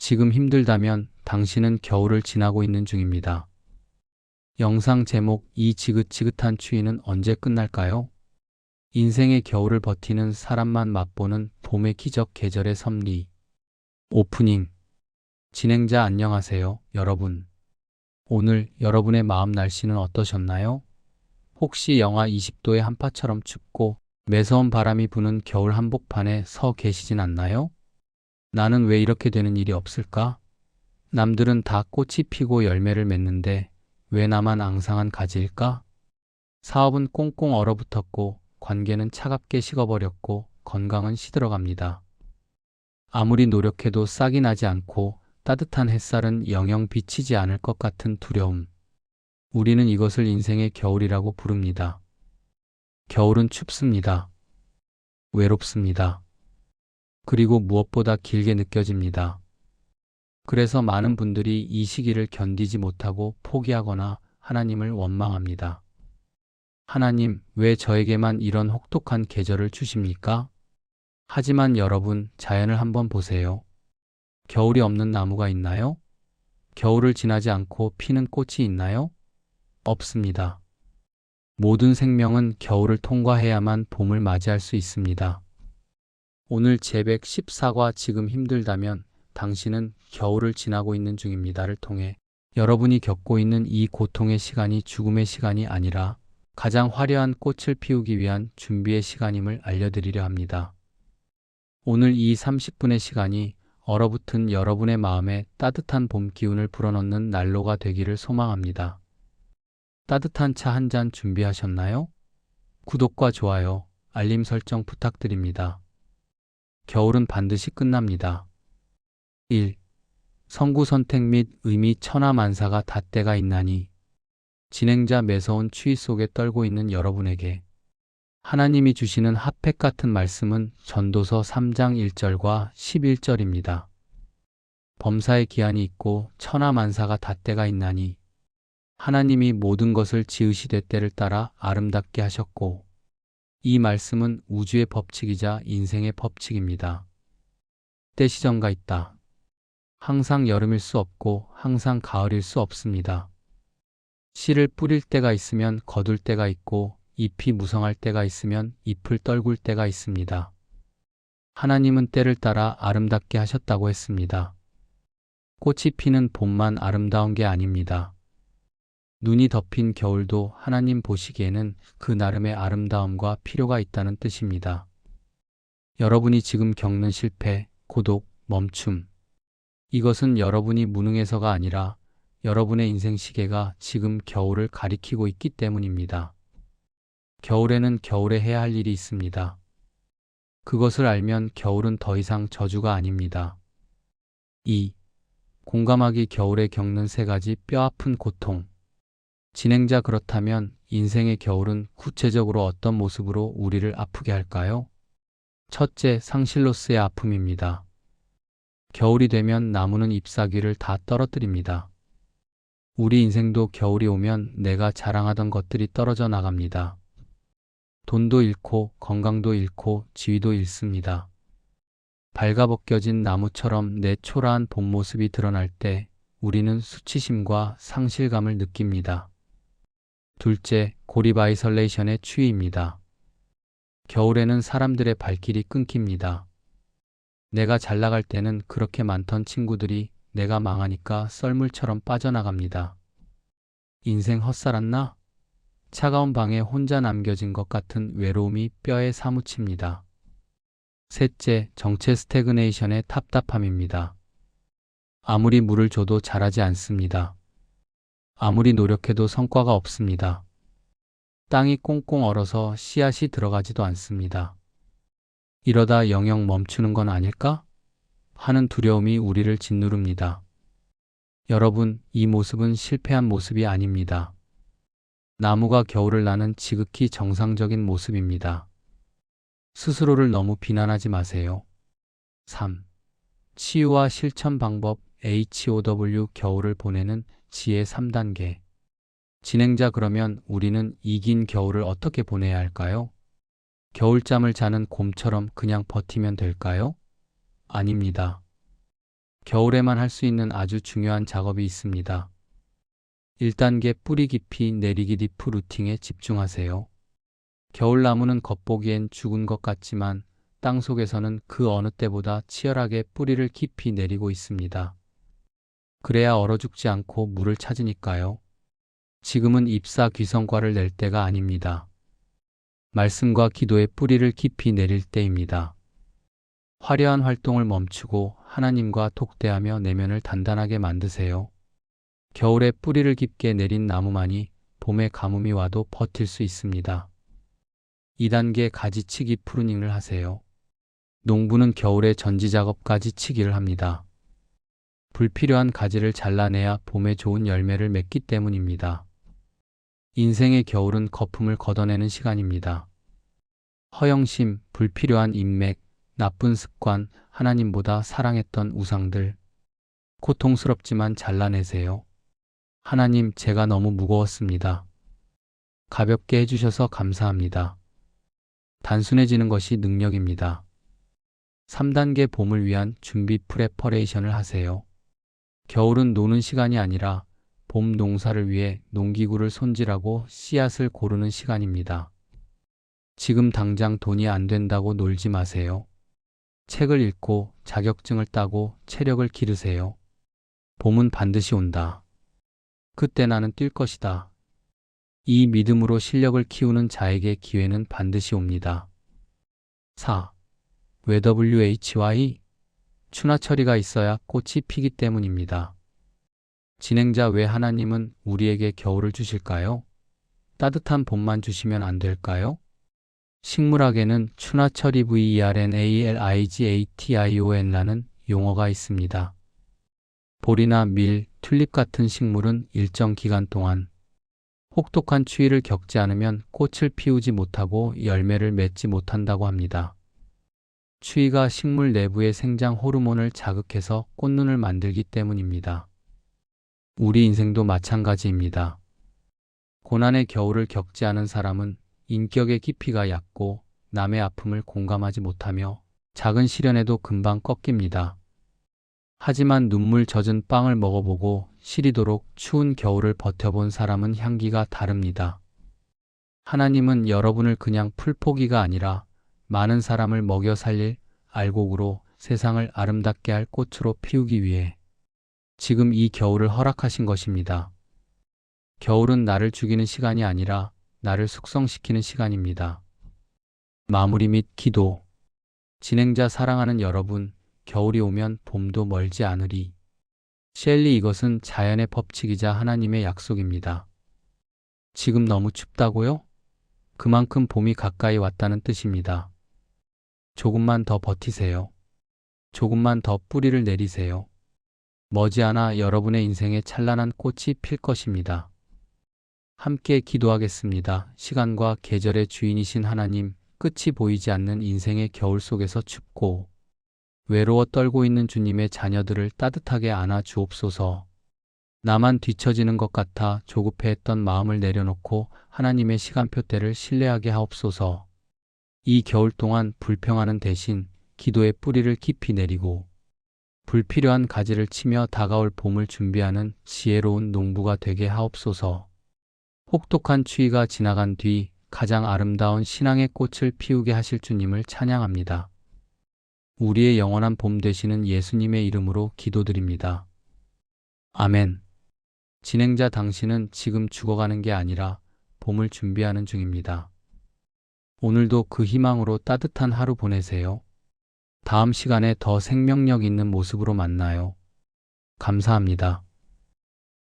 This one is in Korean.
지금 힘들다면 당신은 겨울을 지나고 있는 중입니다. 영상 제목 이 지긋지긋한 추위는 언제 끝날까요? 인생의 겨울을 버티는 사람만 맛보는 봄의 기적 계절의 섭리. 오프닝. 진행자 안녕하세요, 여러분. 오늘 여러분의 마음 날씨는 어떠셨나요? 혹시 영하 20도의 한파처럼 춥고 매서운 바람이 부는 겨울 한복판에 서 계시진 않나요? 나는 왜 이렇게 되는 일이 없을까? 남들은 다 꽃이 피고 열매를 맺는데 왜 나만 앙상한 가지일까? 사업은 꽁꽁 얼어붙었고 관계는 차갑게 식어버렸고 건강은 시들어갑니다. 아무리 노력해도 싹이 나지 않고 따뜻한 햇살은 영영 비치지 않을 것 같은 두려움. 우리는 이것을 인생의 겨울이라고 부릅니다. 겨울은 춥습니다. 외롭습니다. 그리고 무엇보다 길게 느껴집니다. 그래서 많은 분들이 이 시기를 견디지 못하고 포기하거나 하나님을 원망합니다. 하나님, 왜 저에게만 이런 혹독한 계절을 주십니까? 하지만 여러분, 자연을 한번 보세요. 겨울이 없는 나무가 있나요? 겨울을 지나지 않고 피는 꽃이 있나요? 없습니다. 모든 생명은 겨울을 통과해야만 봄을 맞이할 수 있습니다. 오늘 제114과 지금 힘들다면 당신은 겨울을 지나고 있는 중입니다를 통해 여러분이 겪고 있는 이 고통의 시간이 죽음의 시간이 아니라 가장 화려한 꽃을 피우기 위한 준비의 시간임을 알려드리려 합니다. 오늘 이 30분의 시간이 얼어붙은 여러분의 마음에 따뜻한 봄 기운을 불어넣는 난로가 되기를 소망합니다. 따뜻한 차 한 잔 준비하셨나요? 구독과 좋아요, 알림 설정 부탁드립니다. 겨울은 반드시 끝납니다. 1. 선구 선택 및 의미 천하만사가 닷때가 있나니. 진행자 매서운 추위 속에 떨고 있는 여러분에게 하나님이 주시는 핫팩 같은 말씀은 전도서 3장 1절과 11절입니다. 범사의 기한이 있고 천하만사가 닷때가 있나니 하나님이 모든 것을 지으시되 때를 따라 아름답게 하셨고, 이 말씀은 우주의 법칙이자 인생의 법칙입니다. 때 시정가 있다. 항상 여름일 수 없고 항상 가을일 수 없습니다. 씨를 뿌릴 때가 있으면 거둘 때가 있고 잎이 무성할 때가 있으면 잎을 떨굴 때가 있습니다. 하나님은 때를 따라 아름답게 하셨다고 했습니다. 꽃이 피는 봄만 아름다운 게 아닙니다. 눈이 덮인 겨울도 하나님 보시기에는 그 나름의 아름다움과 필요가 있다는 뜻입니다. 여러분이 지금 겪는 실패, 고독, 멈춤. 이것은 여러분이 무능해서가 아니라 여러분의 인생 시계가 지금 겨울을 가리키고 있기 때문입니다. 겨울에는 겨울에 해야 할 일이 있습니다. 그것을 알면 겨울은 더 이상 저주가 아닙니다. 2. 공감하기 겨울에 겪는 3가지 뼈아픈 고통. 진행자 그렇다면 인생의 겨울은 구체적으로 어떤 모습으로 우리를 아프게 할까요? 첫째, 상실로스의 아픔입니다. 겨울이 되면 나무는 잎사귀를 다 떨어뜨립니다. 우리 인생도 겨울이 오면 내가 자랑하던 것들이 떨어져 나갑니다. 돈도 잃고 건강도 잃고 지위도 잃습니다. 발가벗겨진 나무처럼 내 초라한 본 모습이 드러날 때 우리는 수치심과 상실감을 느낍니다. 둘째, 고립 아이솔레이션의 추위입니다. 겨울에는 사람들의 발길이 끊깁니다. 내가 잘 나갈 때는 그렇게 많던 친구들이 내가 망하니까 썰물처럼 빠져나갑니다. 인생 헛살았나? 차가운 방에 혼자 남겨진 것 같은 외로움이 뼈에 사무칩니다. 셋째, 정체 스태그네이션의 답답함입니다. 아무리 물을 줘도 자라지 않습니다. 아무리 노력해도 성과가 없습니다. 땅이 꽁꽁 얼어서 씨앗이 들어가지도 않습니다. 이러다 영영 멈추는 건 아닐까? 하는 두려움이 우리를 짓누릅니다. 여러분, 이 모습은 실패한 모습이 아닙니다. 나무가 겨울을 나는 지극히 정상적인 모습입니다. 스스로를 너무 비난하지 마세요. 3. 치유와 실천 방법 HOW 겨울을 보내는 지혜 3단계. 진행자 그러면 우리는 이긴 겨울을 어떻게 보내야 할까요? 겨울잠을 자는 곰처럼 그냥 버티면 될까요? 아닙니다. 겨울에만 할 수 있는 아주 중요한 작업이 있습니다. 1단계 뿌리 깊이 내리기 딥 루팅에 집중하세요. 겨울나무는 겉보기엔 죽은 것 같지만 땅속에서는 그 어느 때보다 치열하게 뿌리를 깊이 내리고 있습니다. 그래야 얼어 죽지 않고 물을 찾으니까요. 지금은 잎사 귀성과를 낼 때가 아닙니다. 말씀과 기도의 뿌리를 깊이 내릴 때입니다. 화려한 활동을 멈추고 하나님과 독대하며 내면을 단단하게 만드세요. 겨울에 뿌리를 깊게 내린 나무만이 봄에 가뭄이 와도 버틸 수 있습니다. 2단계 가지치기 프루닝을 하세요. 농부는 겨울에 전지작업까지 치기를 합니다. 불필요한 가지를 잘라내야 봄에 좋은 열매를 맺기 때문입니다. 인생의 겨울은 거품을 걷어내는 시간입니다. 허영심, 불필요한 인맥, 나쁜 습관, 하나님보다 사랑했던 우상들. 고통스럽지만 잘라내세요. 하나님, 제가 너무 무거웠습니다. 가볍게 해주셔서 감사합니다. 단순해지는 것이 능력입니다. 3단계 봄을 위한 준비 프레퍼레이션을 하세요. 겨울은 노는 시간이 아니라 봄 농사를 위해 농기구를 손질하고 씨앗을 고르는 시간입니다. 지금 당장 돈이 안 된다고 놀지 마세요. 책을 읽고 자격증을 따고 체력을 기르세요. 봄은 반드시 온다. 그때 나는 뛸 것이다. 이 믿음으로 실력을 키우는 자에게 기회는 반드시 옵니다. 4. 왜 WHY? 추나처리가 있어야 꽃이 피기 때문입니다. 진행자, 왜 하나님은 우리에게 겨울을 주실까요? 따뜻한 봄만 주시면 안 될까요? 식물학에는 추나처리 VERNALIGATION라는 용어가 있습니다. 보리나 밀, 튤립 같은 식물은 일정 기간 동안 혹독한 추위를 겪지 않으면 꽃을 피우지 못하고 열매를 맺지 못한다고 합니다. 추위가 식물 내부의 생장 호르몬을 자극해서 꽃눈을 만들기 때문입니다. 우리 인생도 마찬가지입니다. 고난의 겨울을 겪지 않은 사람은 인격의 깊이가 얕고 남의 아픔을 공감하지 못하며 작은 시련에도 금방 꺾입니다. 하지만 눈물 젖은 빵을 먹어보고 시리도록 추운 겨울을 버텨본 사람은 향기가 다릅니다. 하나님은 여러분을 그냥 풀포기가 아니라 많은 사람을 먹여 살릴 알곡으로 세상을 아름답게 할 꽃으로 피우기 위해 지금 이 겨울을 허락하신 것입니다. 겨울은 나를 죽이는 시간이 아니라 나를 숙성시키는 시간입니다. 마무리 및 기도. 진행자, 사랑하는 여러분, 겨울이 오면 봄도 멀지 않으리. 셸리, 이것은 자연의 법칙이자 하나님의 약속입니다. 지금 너무 춥다고요? 그만큼 봄이 가까이 왔다는 뜻입니다. 조금만 더 버티세요. 조금만 더 뿌리를 내리세요. 머지않아 여러분의 인생에 찬란한 꽃이 필 것입니다. 함께 기도하겠습니다. 시간과 계절의 주인이신 하나님, 끝이 보이지 않는 인생의 겨울 속에서 춥고 외로워 떨고 있는 주님의 자녀들을 따뜻하게 안아 주옵소서. 나만 뒤처지는 것 같아 조급해했던 마음을 내려놓고 하나님의 시간표대를 신뢰하게 하옵소서. 이 겨울 동안 불평하는 대신 기도의 뿌리를 깊이 내리고 불필요한 가지를 치며 다가올 봄을 준비하는 지혜로운 농부가 되게 하옵소서. 혹독한 추위가 지나간 뒤 가장 아름다운 신앙의 꽃을 피우게 하실 주님을 찬양합니다. 우리의 영원한 봄 되시는 예수님의 이름으로 기도드립니다. 아멘. 진행자, 당신은 지금 죽어가는 게 아니라 봄을 준비하는 중입니다. 오늘도 그 희망으로 따뜻한 하루 보내세요. 다음 시간에 더 생명력 있는 모습으로 만나요. 감사합니다.